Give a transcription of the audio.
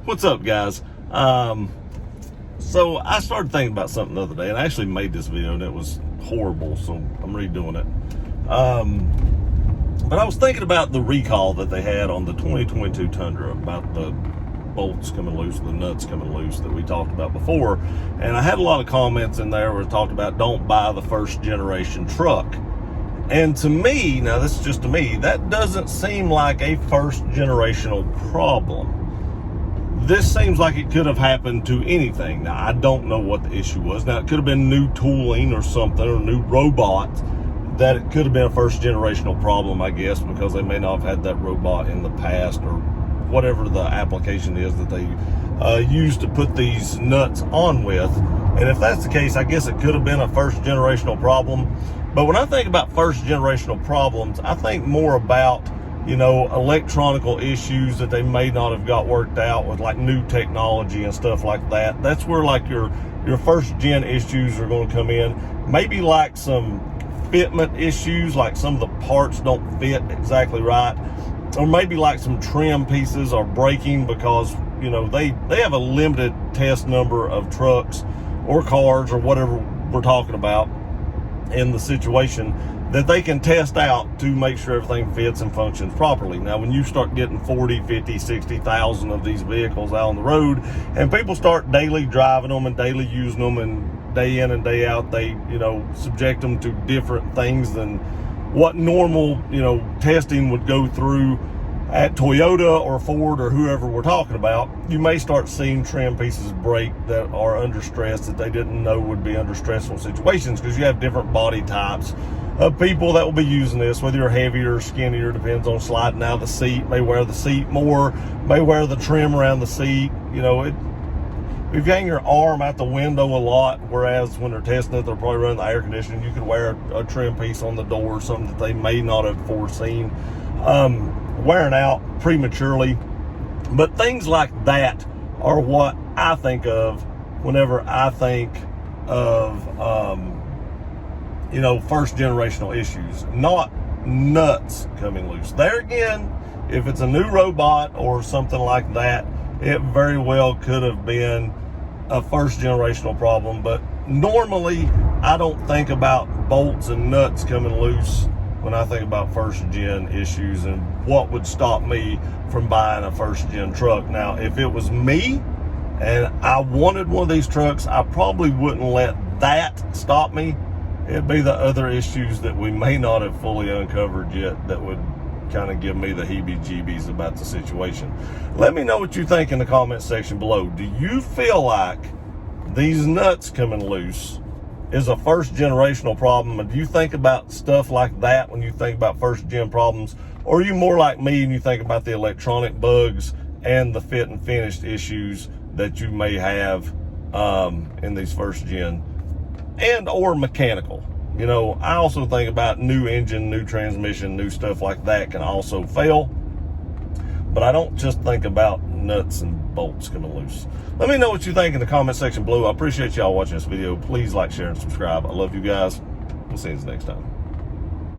What's up, guys? So I started thinking about something the other day, and I actually made this video and it was horrible, so I'm redoing it. But I was thinking about the recall that they had on the 2022 Tundra, about the bolts coming loose, the nuts coming loose that we talked about before. And I had a lot of comments in there where it talked about don't buy the first generation truck. And to me, now this is just to me, that doesn't seem like a first generational problem. This seems like it could have happened to anything. Now, I don't know what the issue was. Now, it could have been new tooling or something, or new robot, that it could have been a first generational problem, I guess, because they may not have had that robot in the past, or whatever the application is that they use to put these nuts on with. And if that's the case, I guess it could have been a first generational problem. But when I think about first generational problems, I think more about, you know, electronical issues that they may not have got worked out with, like new technology and stuff like that. That's where like your first gen issues are going to come in. Maybe like some fitment issues, like some of the parts don't fit exactly right, or maybe like some trim pieces are breaking because, you know, they have a limited test number of trucks or cars or whatever we're talking about in the situation that they can test out to make sure everything fits and functions properly. Now, when you start getting 40, 50, 60,000 of these vehicles out on the road, and people start daily driving them and daily using them, and day in and day out, they, you know, subject them to different things than what normal, you know, testing would go through at Toyota or Ford or whoever we're talking about. You may start seeing trim pieces break that are under stress that they didn't know would be under stressful situations, because you have different body types of people that will be using this, whether you're heavier or skinnier, depends on sliding out of the seat, may wear the seat more, may wear the trim around the seat. You know, if you hang your arm out the window a lot, whereas when they're testing it, they're probably running the air conditioning, you could wear a trim piece on the door or something that they may not have foreseen wearing out prematurely. But things like that are what I think of whenever I think of you know, first generational issues, not nuts coming loose. There again, if it's a new robot or something like that, it very well could have been a first generational problem. But normally I don't think about bolts and nuts coming loose when I think about first gen issues and what would stop me from buying a first gen truck. Now, if it was me and I wanted one of these trucks, I probably wouldn't let that stop me. It'd be the other issues that we may not have fully uncovered yet that would kind of give me the heebie-jeebies about the situation. Let me know what you think in the comment section below. Do you feel like these nuts coming loose is a first generational problem? And do you think about stuff like that when you think about first gen problems? Or are you more like me and you think about the electronic bugs and the fit and finished issues that you may have in these first gen and or mechanical? You know, I also think about new engine, new transmission, new stuff like that can also fail. But I don't just think about nuts and bolts coming loose. Let me know what you think in the comment section below. I appreciate y'all watching this video. Please like, share, and subscribe. I love you guys. We'll see you next time.